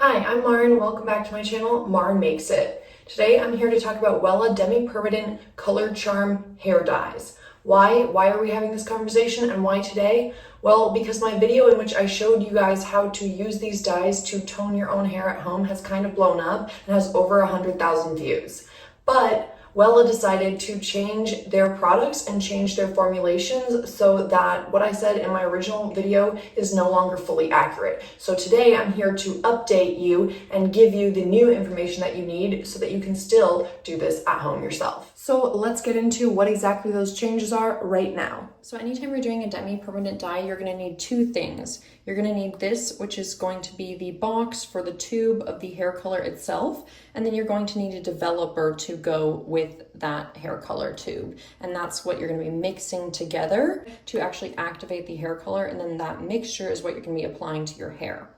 Hi, I'm Maren. Welcome back to my channel, Maren Makes It. Today I'm here to talk about Wella Demi-permanent Color Charm hair dyes. Why are we having this conversation and why today? Well, because my video in which I showed you guys how to use these dyes to tone your own hair at home has kind of blown up and has over 100,000 views. But Wella decided to change their products and change their formulations so that what I said in my original video is no longer fully accurate. So today I'm here to update you and give you the new information that you need so that you can still do this at home yourself. So let's get into what exactly those changes are right now. So anytime you're doing a demi-permanent dye, you're going to need two things. You're going to need this, which is going to be the box for the tube of the hair color itself, and then you're going to need a developer to go with that hair color tube. And that's what you're going to be mixing together to actually activate the hair color, and then that mixture is what you're going to be applying to your hair.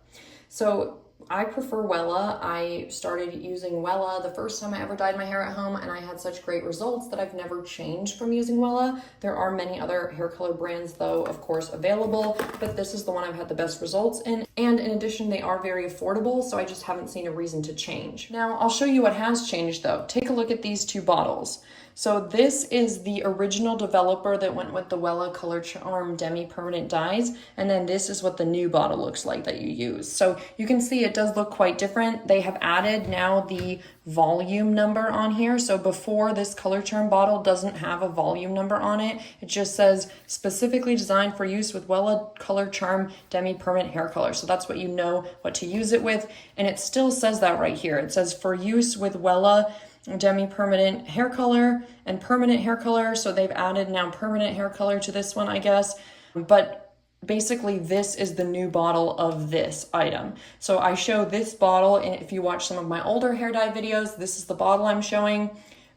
So I prefer Wella. I started using Wella the first time I ever dyed my hair at home, and I had such great results that I've never changed from using Wella. There are many other hair color brands though, of course, available, but this is the one I've had the best results in. And in addition, they are very affordable, so I just haven't seen a reason to change. Now, I'll show you what has changed though. Take a look at these two bottles. So this is the original developer that went with the Wella Color Charm Demi-permanent dyes, and then this is what the new bottle looks like that you use. So you can see it does look quite different. They have added now the volume number on here. So before, this Color Charm bottle doesn't have a volume number on it. It just says specifically designed for use with Wella Color Charm Demi-permanent hair color. So that's what you know what to use it with. And it still says that right here. It says for use with Wella Demi-permanent hair color and permanent hair color. So they've added now permanent hair color to this one, I guess. But basically this is the new bottle of this item. So I show this bottle, and if you watch some of my older hair dye videos, this is the bottle I'm showing,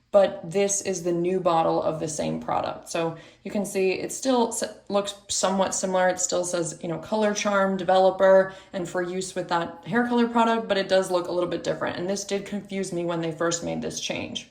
but this is the new bottle of the same product. So you can see it still looks somewhat similar. It still says, Color Charm Developer and for use with that hair color product, but it does look a little bit different. And this did confuse me when they first made this change.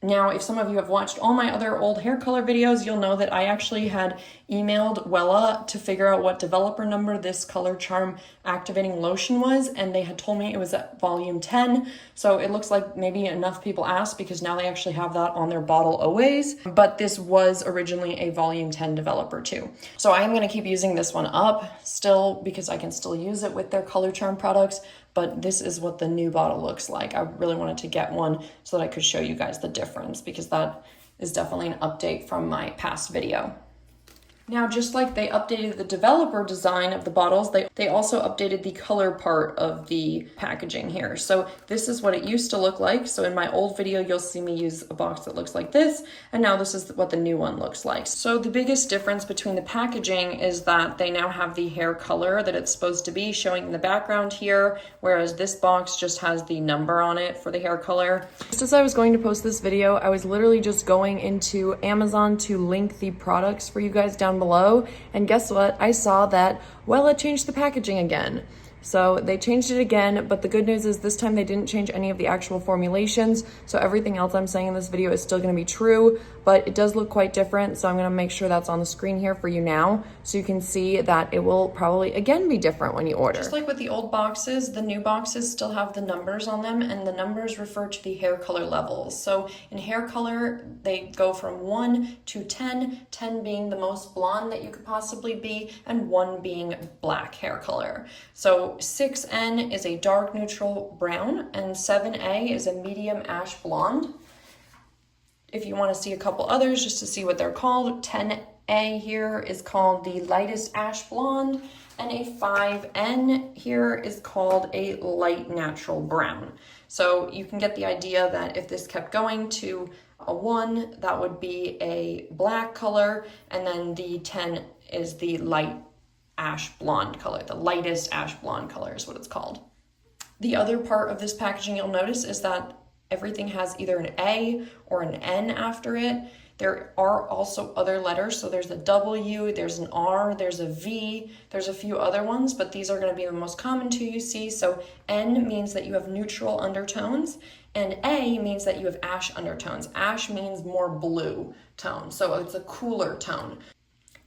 Now, if some of you have watched all my other old hair color videos, you'll know that I actually had emailed Wella to figure out what developer number this Color Charm activating lotion was, and they had told me it was at volume 10. So it looks like maybe enough people asked because now they actually have that on their bottle always. But this was originally a volume 10 developer too. So I am going to keep using this one up still because I can still use it with their Color Charm products. But this is what the new bottle looks like. I really wanted to get one so that I could show you guys the difference because that is definitely an update from my past video. Now, just like they updated the developer design of the bottles, they also updated the color part of the packaging here. So this is what it used to look like. So in my old video, you'll see me use a box that looks like this, and now this is what the new one looks like. So the biggest difference between the packaging is that they now have the hair color that it's supposed to be showing in the background here, whereas this box just has the number on it for the hair color. Just as I was going to post this video, I was literally just going into Amazon to link the products for you guys down below, and guess what? I saw that Wella changed the packaging again. So they changed it again, but the good news is this time they didn't change any of the actual formulations, so everything else I'm saying in this video is still going to be true, but it does look quite different, so I'm going to make sure that's on the screen here for you now, so you can see that it will probably again be different when you order. Just like with the old boxes, the new boxes still have the numbers on them, and the numbers refer to the hair color levels. So in hair color, they go from 1 to 10, 10 being the most blonde that you could possibly be, and 1 being black hair color. So 6N is a dark neutral brown, and 7A is a medium ash blonde. If you want to see a couple others just to see what they're called, 10A here is called the lightest ash blonde, and a 5N here is called a light natural brown. So you can get the idea that if this kept going to a 1, that would be a black color, and then the 10 is the light ash blonde color. The lightest ash blonde color is what it's called. The other part of this packaging you'll notice is that everything has either an A or an N after it. There are also other letters. So there's a W, there's an R, there's a V, there's a few other ones, but these are going to be the most common two you see. So N means that you have neutral undertones, and A means that you have ash undertones. Ash means more blue tone, so it's a cooler tone.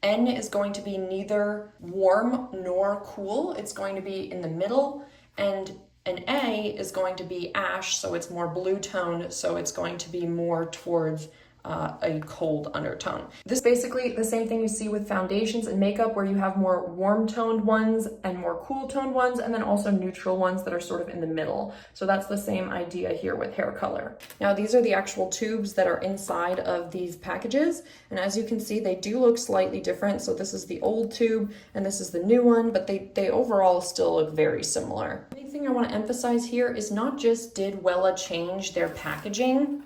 N is going to be neither warm nor cool. It's going to be in the middle, and An A is going to be ash, so it's more blue tone, so it's going to be more towards a cold undertone. This is basically the same thing you see with foundations and makeup, where you have more warm toned ones and more cool toned ones, and then also neutral ones that are sort of in the middle. So that's the same idea here with hair color. Now these are the actual tubes that are inside of these packages, and as you can see, they do look slightly different. So this is the old tube and this is the new one, but they overall still look very similar. The thing I want to emphasize here is not just did Wella change their packaging,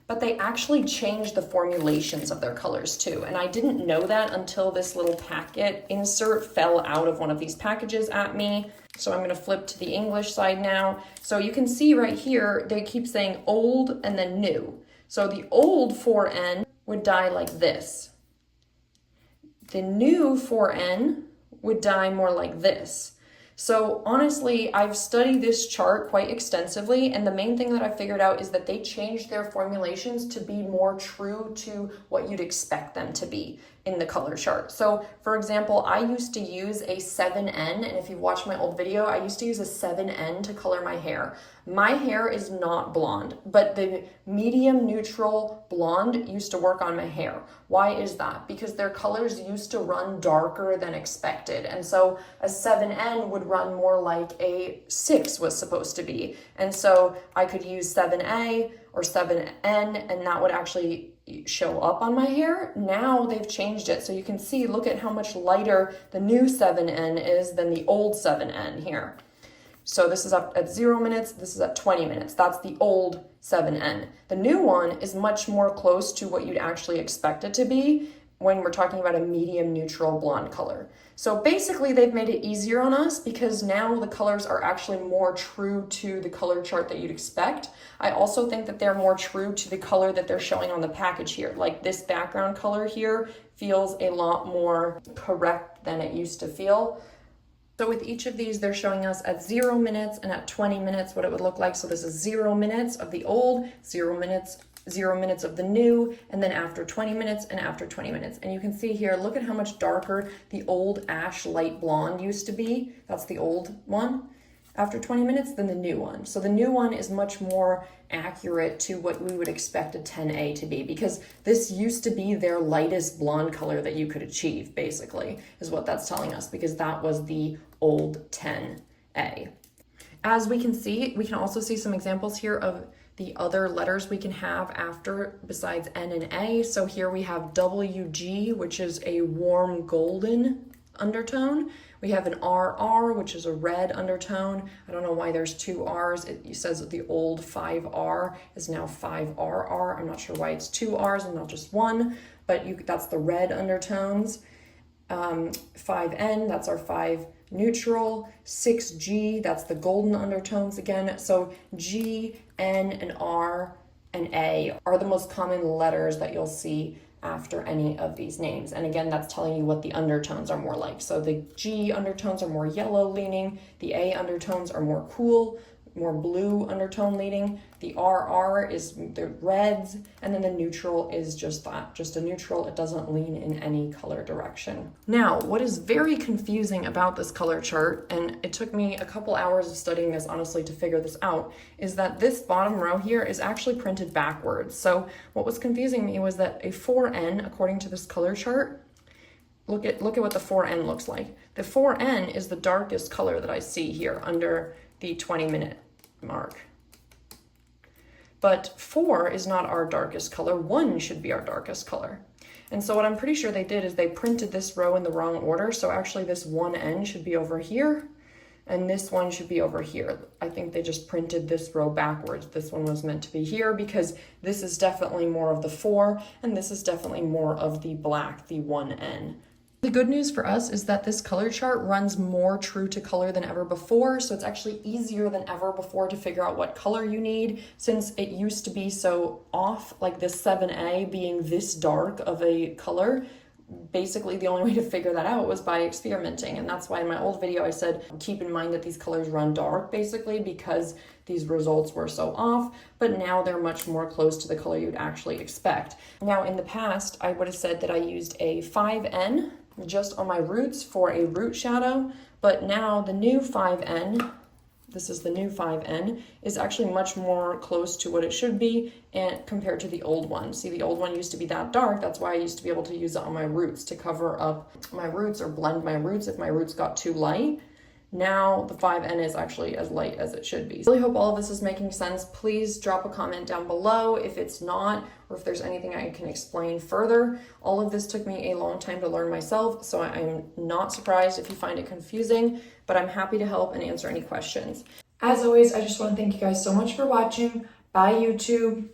but they actually changed the formulations of their colors too. And I didn't know that until this little packet insert fell out of one of these packages at me. So I'm gonna flip to the English side now. So you can see right here, they keep saying old and then new. So the old 4N would dye like this. The new 4N would dye more like this. So honestly, I've studied this chart quite extensively, and the main thing that I figured out is that they changed their formulations to be more true to what you'd expect them to be in the color chart. So for example, I used to use a 7N, and if you've watched my old video, I used to use a 7N to color my hair. My hair is not blonde, but the medium neutral blonde used to work on my hair. Why is that? Because their colors used to run darker than expected. And so a 7N would run more like a 6 was supposed to be. And so I could use 7A or 7N, and that would actually show up on my hair. Now they've changed it. So you can see, look at how much lighter the new 7N is than the old 7N here. So this is up at 0 minutes, this is at 20 minutes. That's the old 7N. The new one is much more close to what you'd actually expect it to be when we're talking about a medium neutral blonde color. So basically they've made it easier on us because now the colors are actually more true to the color chart that you'd expect. I also think that they're more true to the color that they're showing on the package here. Like this background color here feels a lot more correct than it used to feel. So with each of these, they're showing us at 0 minutes and at 20 minutes what it would look like. So this is 0 minutes of the old, 0 minutes of the new, and then after 20 minutes and after 20 minutes. And you can see here, look at how much darker the old ash light blonde used to be. That's the old one after 20 minutes than the new one. So the new one is much more accurate to what we would expect a 10A to be, because this used to be their lightest blonde color that you could achieve, basically, is what that's telling us, because that was the old 10A. As we can see, we can also see some examples here of the other letters we can have after besides N and A. So here we have WG, which is a warm golden undertone. We have an RR, which is a red undertone. I don't know why there's two R's. It says that the old 5R is now 5RR. I'm not sure why it's two R's and not just one, but that's the red undertones. 5N, that's our 5 neutral. 6G, that's the golden undertones again. So G, N, and R, and A are the most common letters that you'll see after any of these names. And again, that's telling you what the undertones are more like. So the G undertones are more yellow leaning, the A undertones are more cool, more blue undertone leaning, the RR is the reds, and then the neutral is just that, just a neutral. It doesn't lean in any color direction. Now, what is very confusing about this color chart, and it took me a couple hours of studying this honestly to figure this out, is that this bottom row here is actually printed backwards. So what was confusing me was that a 4N, according to this color chart, look at what the 4N looks like. The 4N is the darkest color that I see here under the 20-minute mark. But 4 is not our darkest color. 1 should be our darkest color. And so what I'm pretty sure they did is they printed this row in the wrong order. So actually this 1N should be over here and this one should be over here. I think they just printed this row backwards. This one was meant to be here because this is definitely more of the 4 and this is definitely more of the black, the 1N. The good news for us is that this color chart runs more true to color than ever before, so it's actually easier than ever before to figure out what color you need, since it used to be so off, like this 7A being this dark of a color. Basically, the only way to figure that out was by experimenting, and that's why in my old video I said keep in mind that these colors run dark, basically, because these results were so off, but now they're much more close to the color you'd actually expect. Now, in the past, I would have said that I used a 5N just on my roots for a root shadow, but now the new 5N this is the new 5N, is actually much more close to what it should be and compared to the old one. See, the old one used to be that dark. That's why I used to be able to use it on my roots to cover up my roots or blend my roots if my roots got too light. Now the 5N is actually as light as it should be. I really hope all of this is making sense. Please drop a comment down below if it's not, or if there's anything I can explain further. All of this took me a long time to learn myself, so I'm not surprised if you find it confusing, but I'm happy to help and answer any questions. As always, I just want to thank you guys so much for watching. Bye, YouTube.